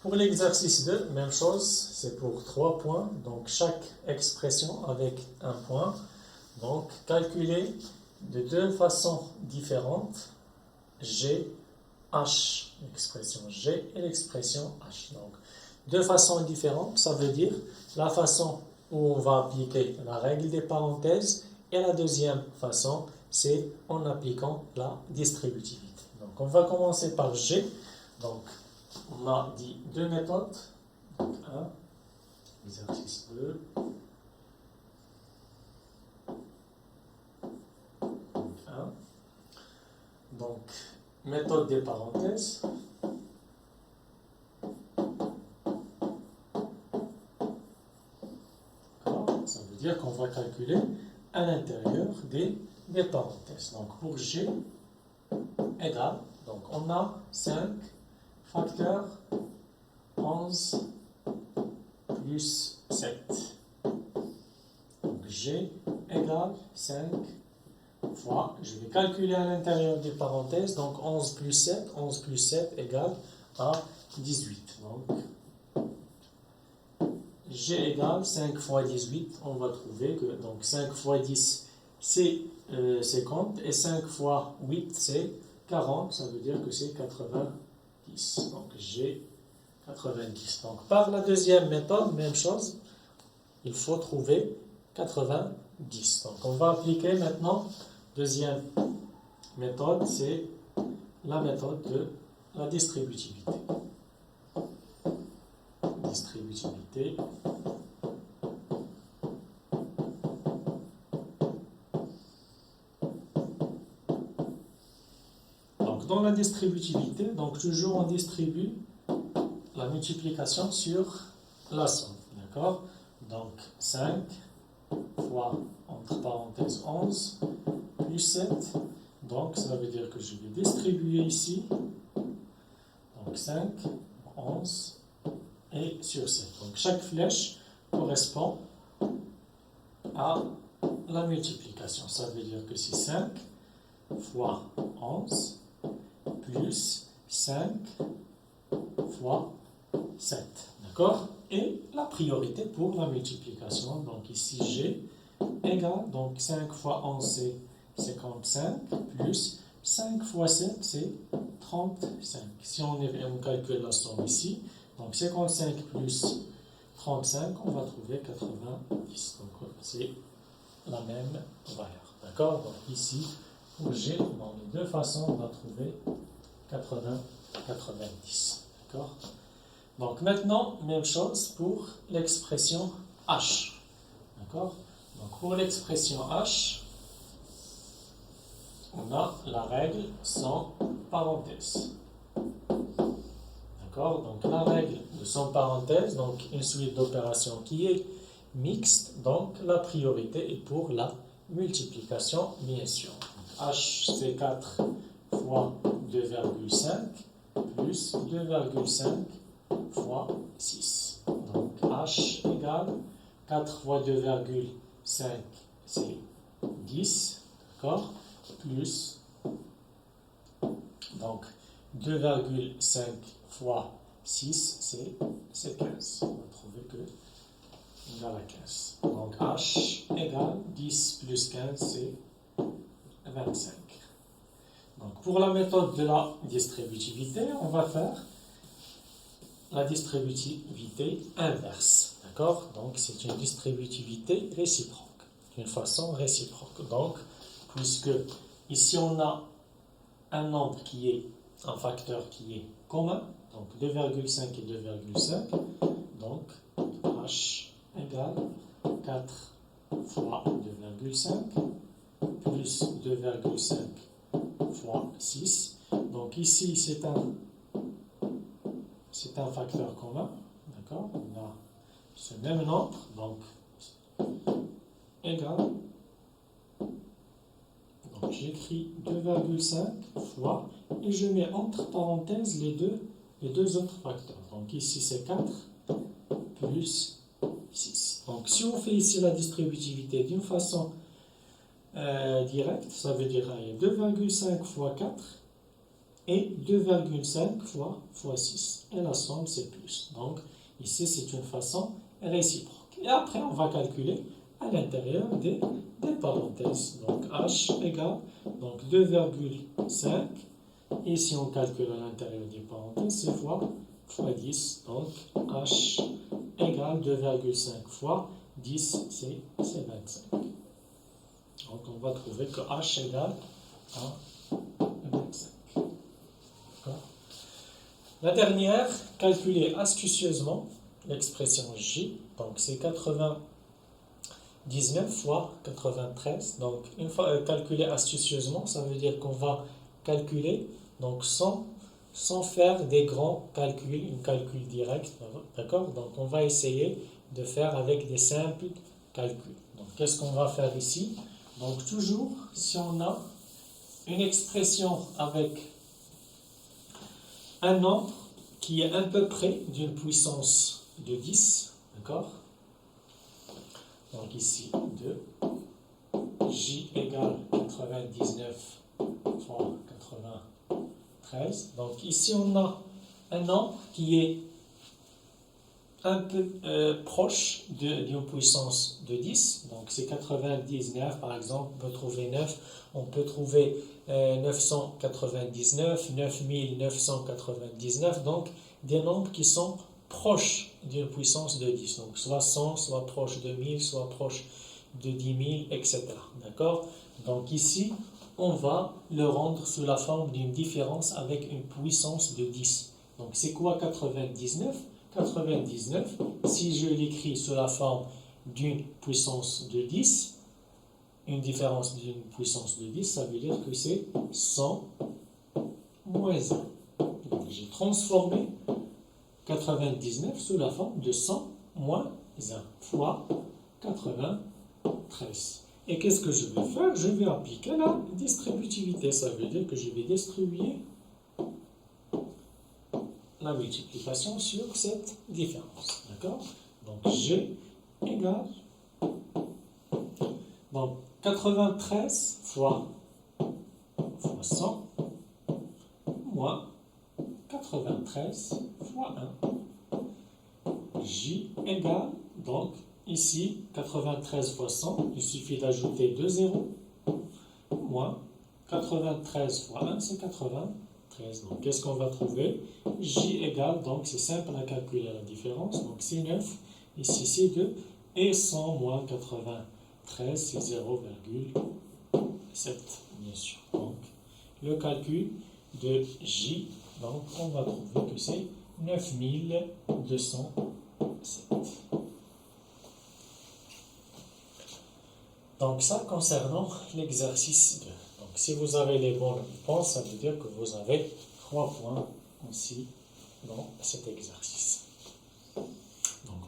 Pour l'exercice 2, même chose, c'est pour 3 points. Donc chaque expression avec un point. Donc calculer de deux façons différentes G, H, l'expression G et l'expression H. Donc deux façons différentes, ça veut dire la façon où on va appliquer la règle des parenthèses et la deuxième façon, c'est en appliquant la distributivité. Donc on va commencer par G. Donc on a dit deux méthodes. Donc 1, exercice 2. Donc, méthode des parenthèses. Ça veut dire qu'on va calculer à l'intérieur des parenthèses. Donc, pour G égale, donc on a 5 facteur 11 plus 7. Donc, G égale 5 fois, je vais calculer à l'intérieur des parenthèses, donc 11 plus 7 égale à 18. Donc, G égale 5 fois 18, on va trouver que donc 5 fois 10 c'est 50 et 5 fois 8 c'est 40, ça veut dire que c'est 90. Donc G 90. Donc par la deuxième méthode, même chose, il faut trouver 90. Donc on va appliquer maintenant. Deuxième méthode, c'est la méthode de la distributivité. Distributivité. Donc dans la distributivité, donc toujours on distribue la multiplication sur la somme. D'accord? Donc 5 fois, entre parenthèses, 11 plus 7, donc ça veut dire que je vais distribuer ici, donc 5, 11 et sur 7. Donc chaque flèche correspond à la multiplication. Ça veut dire que c'est 5 fois 11 plus 5 fois 7. D'accord? Et la priorité pour la multiplication, donc ici G égale, donc 5 fois 11 c'est 55 plus 5 fois 7 c'est 35. Si on calcule la somme ici, donc 55 plus 35, on va trouver 90. Donc c'est la même valeur. D'accord? Donc ici, pour G, dans les deux façons, on va trouver 90. D'accord? Donc maintenant, même chose pour l'expression H. D'accord? Donc pour l'expression H, on a la règle sans parenthèse. D'accord? Donc la règle de sans parenthèse, donc une suite d'opérations qui est mixte, donc la priorité est pour la multiplication, bien sûr. Donc, H c'est 4 fois 2,5 plus 2,5 fois 6. Donc H égale 4 fois 2,5 c'est 10, d'accord? Plus donc 2,5 fois 6 c'est 15. On va trouver que égale à 15. Donc H égale 10 plus 15 c'est 25. Donc pour la méthode de la distributivité, on va faire la distributivité inverse. D'accord? Donc c'est une distributivité réciproque, d'une façon réciproque. Donc puisque ici on a un nombre qui est un facteur qui est commun, donc 2,5 et 2,5, donc H égale 4 fois 2,5 plus 2,5 fois 6. Donc ici c'est un facteur commun, d'accord? On a ce même nombre, donc égal. Donc j'écris 2,5 fois et je mets entre parenthèses les deux autres facteurs. Donc ici c'est 4 plus 6. Donc si on fait ici la distributivité d'une façon directe, ça veut dire 2,5 fois 4, et 2,5 fois 6. Et la somme, c'est plus. Donc, ici, c'est une façon réciproque. Et après, on va calculer à l'intérieur des parenthèses. Donc, h égale donc 2,5. Et si on calcule à l'intérieur des parenthèses, c'est fois 10. Donc, h égale 2,5 fois 10, c'est 25. Donc, on va trouver que h égale à 25. La dernière, calculer astucieusement l'expression j. Donc, c'est 99 fois 93. Donc, une fois calculé astucieusement, ça veut dire qu'on va calculer donc sans faire des grands calculs, un calcul direct. D'accord? Donc, on va essayer de faire avec des simples calculs. Donc, qu'est-ce qu'on va faire ici? Donc, toujours, si on a une expression avec un nombre qui est à peu près d'une puissance de 10, d'accord? Donc ici, 2, j égale 99 fois 93. Donc ici, on a un nombre qui est un peu proche d'une puissance de 10. Donc c'est 99, par exemple, on peut trouver 9, on peut trouver 999, 9999, donc des nombres qui sont proches d'une puissance de 10. Donc soit 100, soit proche de 1000, soit proche de 10 000, etc. D'accord? Donc ici, on va le rendre sous la forme d'une différence avec une puissance de 10. Donc c'est quoi 99? 99, si je l'écris sous la forme d'une puissance de 10, une différence d'une puissance de 10, ça veut dire que c'est 100 moins 1. Donc j'ai transformé 99 sous la forme de 100 moins 1 fois 93. Et qu'est-ce que je vais faire? Je vais appliquer la distributivité. Ça veut dire que je vais distribuer la multiplication sur cette différence. D'accord? Donc G égale donc 93 fois 100 moins 93 fois 1. J égale donc ici 93 fois 100, il suffit d'ajouter 2 zéros moins 93 fois 1, c'est 93. Donc, qu'est-ce qu'on va trouver? J égale, donc c'est simple à calculer la différence, donc c'est 9, ici c'est 2, et 100 moins 93, c'est 0,7, bien sûr. Donc, le calcul de J, donc on va trouver que c'est 9207. Donc, ça concernant l'exercice 2. Donc, si vous avez les bonnes réponses, ça veut dire que vous avez 3 points aussi dans cet exercice. Donc,